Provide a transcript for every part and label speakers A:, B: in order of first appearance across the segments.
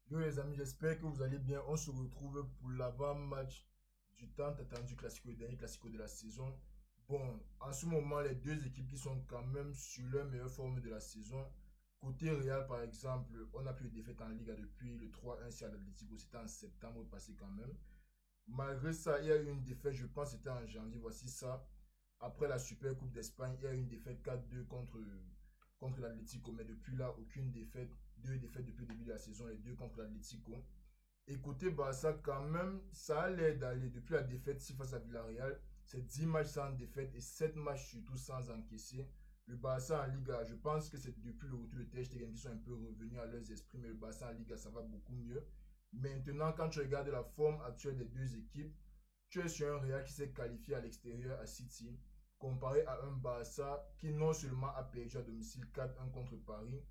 A: Yo les amis, j'espère que vous allez bien. On se retrouve pour l'avant-match du tant attendu Classico, le dernier Classico de la saison. Bon, en ce moment, les deux équipes qui sont quand même sur leur meilleure forme de la saison. Côté Real, par exemple, on n'a plus de défaite en Liga depuis le 3-1 sur l'Atlético. C'était en septembre passé quand même. Malgré ça, il y a eu une défaite, je pense que c'était en janvier. Voici ça. Après la Super Coupe d'Espagne, il y a eu une défaite 4-2 contre l'Atlético. Mais depuis là, aucune défaite. Deux défaites depuis le début de la saison, les deux contre l'Atlético. Et côté Barça, quand même, ça a l'air d'aller depuis la défaite 6 face à Villarreal. C'est 10 matchs sans défaite et 7 matchs surtout sans encaisser. Le Barça en Liga, je pense que c'est depuis le retour de Ter Stegen qui sont un peu revenus à leurs esprits, mais le Barça en Liga, ça va beaucoup mieux. Maintenant, quand tu regardes la forme actuelle des deux équipes, tu es sur un Real qui s'est qualifié à l'extérieur à City, comparé à un Barça qui non seulement a perdu à domicile 4-1 contre Paris,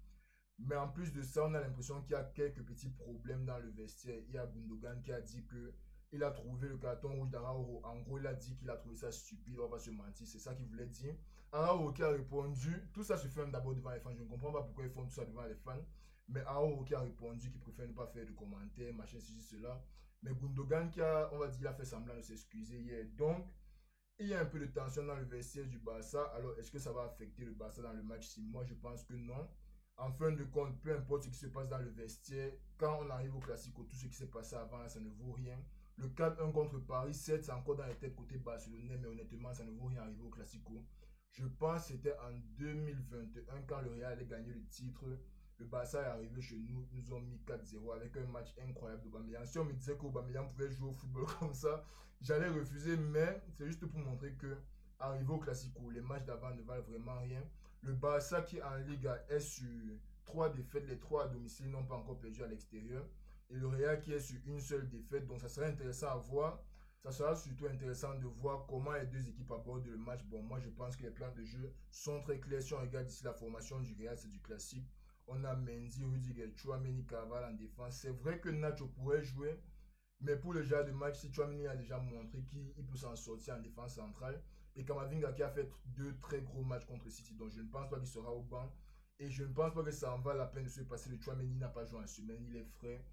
A: mais en plus de ça, on a l'impression qu'il y a quelques petits problèmes dans le vestiaire. Il y a Gundogan qui a dit que il a trouvé le carton rouge d'Araujo. En gros, il a dit qu'il a trouvé ça stupide, on va pas se mentir, c'est ça qu'il voulait dire. Araujo qui a répondu, tout ça se fait d'abord devant les fans, je ne comprends pas pourquoi ils font tout ça devant les fans, mais Araujo qui a répondu qu'il préfère ne pas faire de commentaires, machin, ceci, cela. Mais Gundogan qui a, on va dire, il a fait semblant de s'excuser hier. Donc, il y a un peu de tension dans le vestiaire du Barça. Alors, est-ce que ça va affecter le Barça dans le match? Si moi, je pense que non. En fin de compte, peu importe ce qui se passe dans le vestiaire, quand on arrive au Classico, tout ce qui s'est passé avant, ça ne vaut rien. Le 4-1 contre Paris, 7, c'est encore dans les têtes côté barcelonais, mais honnêtement, ça ne vaut rien arriver au Classico. Je pense que c'était en 2021, quand le Real a gagné le titre. Le Barça est arrivé chez nous, ils nous ont mis 4-0 avec un match incroyable d'Aubameyang. Si on me disait qu'Aubameyang pouvait jouer au football comme ça, j'allais refuser, mais c'est juste pour montrer que, arrivé au Classico, les matchs d'avant ne valent vraiment rien. Le Barça qui en Liga est sur 3 défaites, les 3 à domicile n'ont pas encore perdu à l'extérieur. Et le Real qui est sur une seule défaite, donc ça serait intéressant à voir. Ça sera surtout intéressant de voir comment les deux équipes abordent le match. Bon, moi je pense que les plans de jeu sont très clairs. Si on regarde ici la formation du Real, c'est du classique. On a Mendy, Rudiger, Chouameni, Carval en défense. C'est vrai que Nacho pourrait jouer, mais pour le genre de match, si Chouameni a déjà montré qu'il peut s'en sortir en défense centrale, et Kamavinga qui a fait deux très gros matchs contre City, donc je ne pense pas qu'il sera au banc. Et je ne pense pas que ça en va la peine de se passer. Le Chouameni n'a pas joué en semaine, il est frais.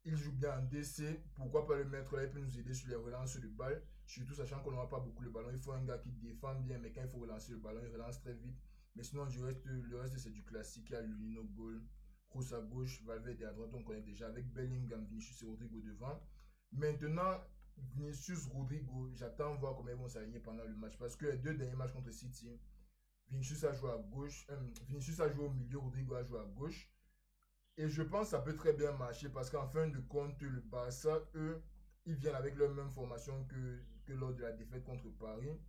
A: Il joue bien en DC. Pourquoi pas le mettre là? Il peut nous aider sur les relances de balle. Surtout sachant qu'on n'aura pas beaucoup le ballon. Il faut un gars qui défend bien, mais quand il faut relancer le ballon, il relance très vite. Mais sinon, le reste c'est du classique. Il y a Lino Goal, Kroos à gauche, Valverde à droite, on connaît déjà. Avec Bellingham, Vinicius et Rodrigo devant. Maintenant, Vinicius, Rodrigo, j'attends voir comment ils vont s'aligner pendant le match. Parce que les deux derniers matchs contre City, Vinicius a joué à gauche, Vinicius a joué au milieu, Rodrigo a joué à gauche. Et je pense que ça peut très bien marcher parce qu'en fin de compte, le Barça, eux, ils viennent avec leur même formation que lors de la défaite contre Paris.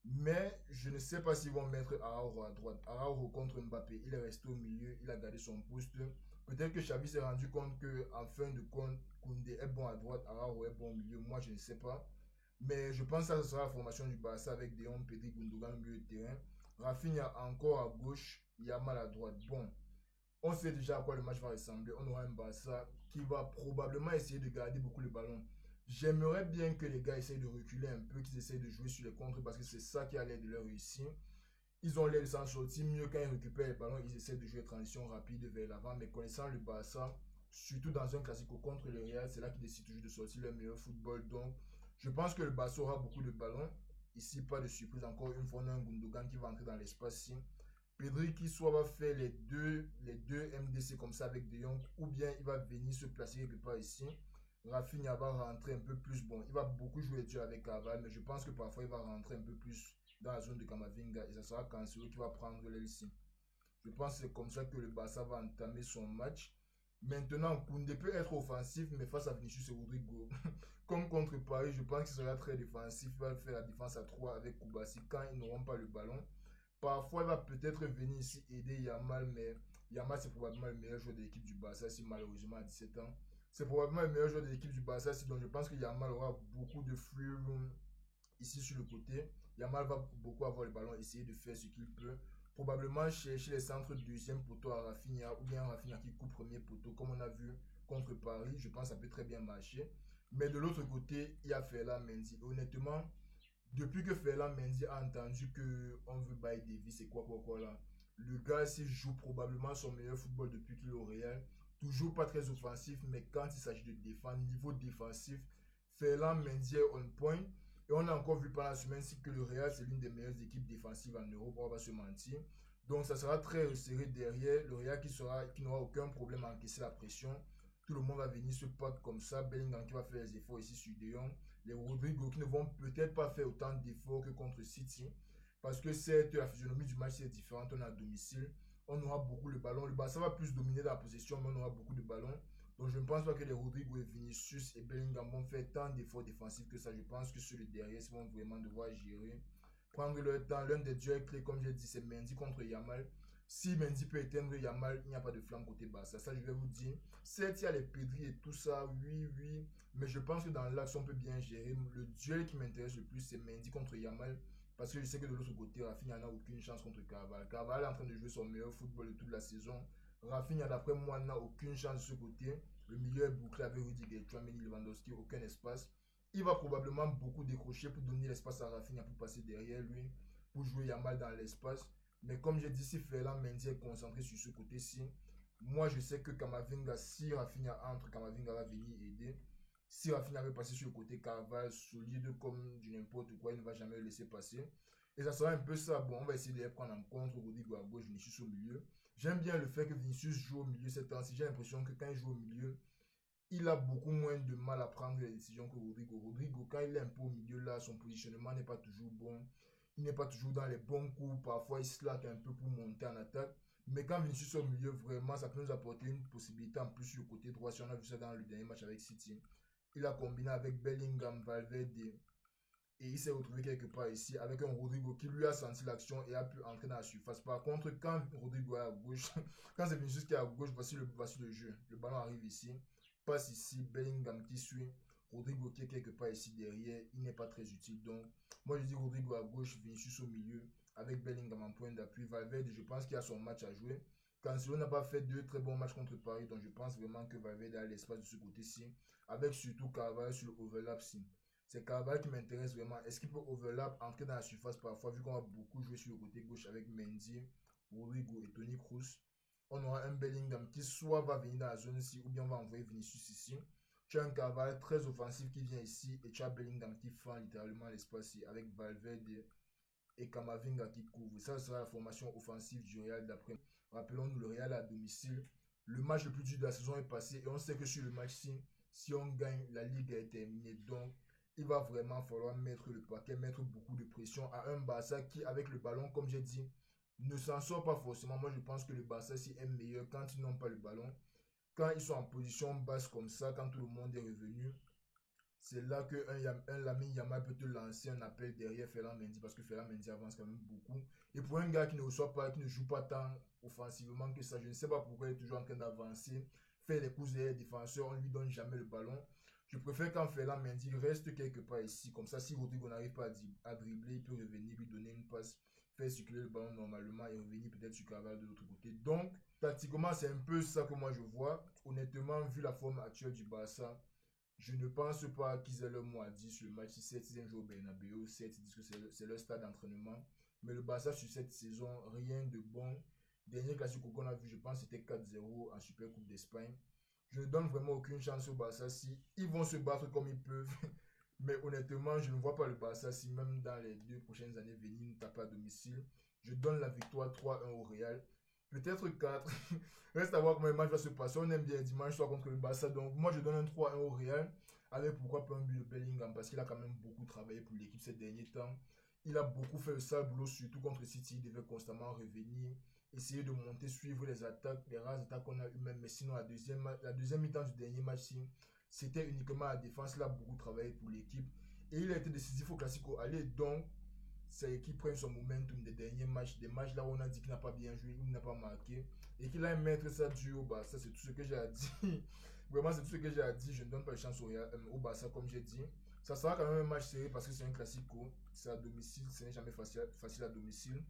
A: Mais je ne sais pas s'ils vont mettre Araujo à droite. Araujo contre Mbappé, il est resté au milieu, il a gardé son poste. Peut-être que Xavi s'est rendu compte qu'en fin de compte, Koundé est bon à droite, Araujo est bon au milieu. Moi, je ne sais pas. Mais je pense que ça sera la formation du Barça avec De Jong, Pedri, Gundogan au milieu de terrain. Rafinha encore à gauche, Yamal à droite. Bon, on sait déjà à quoi le match va ressembler. On aura un Barça qui va probablement essayer de garder beaucoup le ballon. J'aimerais bien que les gars essayent de reculer un peu, qu'ils essayent de jouer sur les contres parce que c'est ça qui a l'air de leur réussir. Ils ont l'air de s'en sortir mieux quand ils récupèrent le ballon. Ils essaient de jouer transition rapide vers l'avant. Mais connaissant le Barça, surtout dans un classico contre le Real, c'est là qu'ils décident toujours de sortir leur meilleur football. Donc, je pense que le Barça aura beaucoup de ballons. Ici, pas de surprise. Encore une fois, on a un Gundogan qui va entrer dans l'espace. Pedri qui soit va faire les deux MDC comme ça avec De Jong, ou bien il va venir se placer quelque part ici. Rafinha va rentrer un peu plus. Bon, il va beaucoup jouer dur avec Carval, mais je pense que parfois il va rentrer un peu plus dans la zone de Kamavinga et ça sera Cancelo qui va prendre l'aile ici. Je pense que c'est comme ça que le Barça va entamer son match. Maintenant, Koundé peut être offensif, mais face à Vinicius et Rodrigo, comme contre Paris, je pense qu'il sera très défensif. Il va faire la défense à 3 avec Koubassi quand ils n'auront pas le ballon. Parfois, il va peut-être venir ici aider Yamal, mais Yamal, c'est probablement le meilleur joueur de l'équipe du Barça, si malheureusement à 17 ans. C'est probablement le meilleur joueur de l'équipe du Barça, si donc je pense que Yamal aura beaucoup de flux ici sur le côté. Yamal va beaucoup avoir le ballon, essayer de faire ce qu'il peut. Probablement chercher les centres deuxième poteau à Rafinha ou bien Rafinha qui coupe premier poteau, comme on a vu contre Paris. Je pense que ça peut très bien marcher. Mais de l'autre côté, il y a Ferland Mendy. Honnêtement, depuis que Ferland Mendy a entendu qu'on veut Baye Davis et quoi là, le gars s'il joue probablement son meilleur football depuis qu'il est au Real. toujours pas très offensif, mais quand il s'agit de défendre, niveau défensif, Ferland Mendy est on point. Et on a encore vu pendant la semaine-ci que le Real, c'est l'une des meilleures équipes défensives en Europe, on va se mentir. Donc ça sera très resserré derrière. Le Real qui n'aura aucun problème à encaisser la pression. Tout le monde va venir se battre comme ça. Bellingham qui va faire les efforts ici sur De Jong. Les Rodrigo qui ne vont peut-être pas faire autant d'efforts que contre City. Parce que certes, la physionomie du match est différente. On est à domicile. On aura beaucoup le ballon. Le Barça va plus dominer la possession, mais on aura beaucoup de ballons. Donc je ne pense pas que les Rodrigo et Vinicius et Bellingham vont faire tant d'efforts défensifs que ça. Je pense que ceux de derrière vont vraiment devoir gérer. Prendre leur temps. L'un des duels clés, comme j'ai dit, c'est Mendy contre Yamal. Si Mendy peut éteindre Yamal, il n'y a pas de flamme côté Barça. Ça, je vais vous dire. Certes, il y a les Pedri et tout ça, oui, oui. Mais je pense que dans l'axe, on peut bien gérer. Le duel qui m'intéresse le plus, c'est Mendy contre Yamal. Parce que je sais que de l'autre côté, Rafinha n'a aucune chance contre Carvalho. Carvalho est en train de jouer son meilleur football de toute la saison. Rafinha, d'après moi, n'a aucune chance de ce côté. Le milieu est bouclé avec Rudiger, Tchouaméni, Lewandowski, aucun espace. Il va probablement beaucoup décrocher pour donner l'espace à Rafinha pour passer derrière lui, pour jouer Yamal dans l'espace. Mais comme j'ai dit, si Ferland Mendy est concentré sur ce côté-ci, moi je sais que Camavinga, si Rafinha entre, Camavinga va venir aider. Si Rafinha veut passer sur le côté Carvalho, solide comme du n'importe quoi, il ne va jamais le laisser passer. Et ça sera un peu ça. Bon, on va essayer de les prendre en compte. Rodrigo à gauche, Vinicius au milieu. J'aime bien le fait que Vinicius joue au milieu cette temps-ci. J'ai l'impression que quand il joue au milieu, il a beaucoup moins de mal à prendre les décisions que Rodrigo. Rodrigo, quand il est un peu au milieu là, son positionnement n'est pas toujours bon. Il n'est pas toujours dans les bons coups. Parfois, il slack un peu pour monter en attaque. Mais quand Vinicius est au milieu, vraiment, ça peut nous apporter une possibilité en plus sur le côté droit. Si on a vu ça dans le dernier match avec City. Il a combiné avec Bellingham, Valverde. Et il s'est retrouvé quelque part ici avec un Rodrigo qui lui a senti l'action et a pu entrer dans la surface. Par contre, quand Rodrigo est à gauche, quand c'est Vinicius qui est à gauche, voici le jeu. Le ballon arrive ici, passe ici, Bellingham qui suit, Rodrigo qui est quelque part ici derrière, il n'est pas très utile. Donc, moi je dis Rodrigo à gauche, Vinicius au milieu, avec Bellingham en point d'appui. Valverde, je pense qu'il a son match à jouer. Cancelo n'a pas fait deux très bons matchs contre Paris, donc je pense vraiment que Valverde a l'espace de ce côté-ci, avec surtout Carvalho sur le overlap-ci. C'est Carvalho qui m'intéresse vraiment. Est-ce qu'il peut overlap, entrer dans la surface parfois, vu qu'on va beaucoup jouer sur le côté gauche avec Mendy, Rodrigo et Toni Kroos. On aura un Bellingham qui soit va venir dans la zone ici, ou bien on va envoyer Vinicius ici. Tu as un Carvalho très offensif qui vient ici, et tu as Bellingham qui fend littéralement l'espace ici, avec Valverde et Camavinga qui couvre. Ça sera la formation offensive du Real d'après. Rappelons-nous, le Real à domicile. Le match le plus dur de la saison est passé, et on sait que sur le match-ci, si on gagne, la Ligue est terminée. Donc, il va vraiment falloir mettre le paquet, mettre beaucoup de pression à un Barça qui, avec le ballon, comme j'ai dit, ne s'en sort pas forcément. Moi, je pense que le Barça si est meilleur quand ils n'ont pas le ballon. Quand ils sont en position basse comme ça, quand tout le monde est revenu, c'est là qu'un Lamine Yamal peut te lancer un appel derrière Ferland Mendy parce que Ferland Mendy avance quand même beaucoup. Et pour un gars qui ne reçoit pas, qui ne joue pas tant offensivement que ça, je ne sais pas pourquoi il est toujours en train d'avancer, faire les courses derrière les défenseurs, on ne lui donne jamais le ballon. Je préfère quand Ferland Mendy reste quelque part ici, comme ça si Rodrigo n'arrive pas à dribbler, il peut revenir, lui donner une passe, faire circuler le ballon normalement et revenir peut-être sur Carvalho de l'autre côté. Donc, tactiquement, c'est un peu ça que moi je vois. Honnêtement, vu la forme actuelle du Barça, je ne pense pas qu'ils aient le mot à dire sur le match. Certes, ils jouent au Bernabeu, certes, ils disent que c'est leur stade d'entraînement. Mais le Barça sur cette saison, rien de bon. Dernier classique qu'on a vu, je pense, c'était 4-0 en Super Coupe d'Espagne. Je ne donne vraiment aucune chance au Barça si ils vont se battre comme ils peuvent. Mais honnêtement, je ne vois pas le Barça si même dans les 2 prochaines années venir nous taper à domicile. Je donne la victoire 3-1 au Real. Peut-être 4. Reste à voir comment le match va se passer. On aime bien dimanche soir contre le Barça. Donc moi je donne un 3-1 au Real. Avec pourquoi pas un but de Bellingham. Parce qu'il a quand même beaucoup travaillé pour l'équipe ces derniers temps. Il a beaucoup fait le sale boulot, surtout contre City. Il devait constamment revenir. Essayer de monter, suivre les attaques, les rares attaques qu'on a eu même. Mais sinon la deuxième mi-temps du dernier match, c'était uniquement la défense. Il a beaucoup travaillé pour l'équipe. Et il a été décisif au Classico aller. Donc c'est qui prend son momentum des derniers matchs, des matchs là où on a dit qu'il n'a pas bien joué, qu'il n'a pas marqué, et qu'il a un maître ça du au Barça. C'est tout ce que j'ai à dire. Vraiment, c'est tout ce que j'ai à dire. Je ne donne pas de chance au Barça, comme j'ai dit. Ça sera quand même un match serré parce que c'est un classico. C'est à domicile, ce n'est jamais facile à domicile.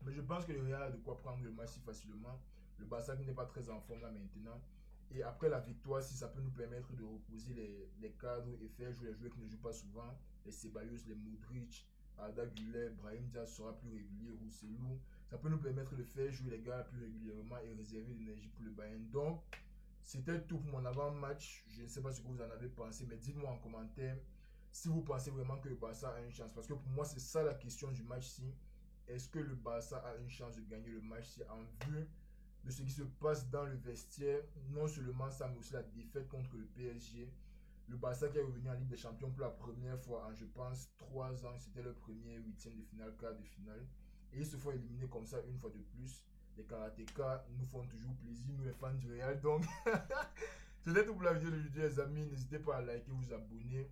A: Mais je pense que le Real a de quoi prendre le match si facilement. Le Barça qui n'est pas très en forme là maintenant. Et après la victoire, si ça peut nous permettre de reposer les cadres et faire jouer les joueurs qui ne jouent pas souvent, les Ceballos, les Modric, Arda Güler, Brahim Diaz sera plus régulier, Roussellou. Ça peut nous permettre de faire jouer les gars plus régulièrement et réserver l'énergie pour le Bayern. Donc, C'était tout pour mon avant-match. Je ne sais pas ce que vous en avez pensé, mais dites-moi en commentaire si vous pensez vraiment que le Barça a une chance. Parce que pour moi, c'est ça la question du match-ci. Est-ce que le Barça a une chance de gagner le match-ci en vue de ce qui se passe dans le vestiaire? Non seulement ça, mais aussi la défaite contre le PSG. Le Barça qui est revenu en Ligue des Champions pour la première fois en, je pense, 3 ans. C'était le premier huitième de finale, quart de finale. Et ils se font éliminer comme ça une fois de plus. Les karatékas nous font toujours plaisir, nous les fans du Real. Donc, c'était tout pour la vidéo d'aujourd'hui, les amis. N'hésitez pas à liker, vous abonner.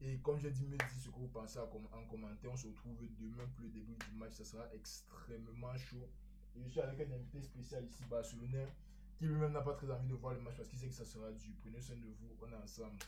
A: Et comme j'ai dit, me dites ce que vous pensez en commentaire. On se retrouve demain pour le début du match. Ça sera extrêmement chaud. Et je suis avec un invité spécial ici, barcelonais, qui lui-même n'a pas très envie de voir le match parce qu'il sait que ça sera dur. Prenez soin de vous, on est ensemble.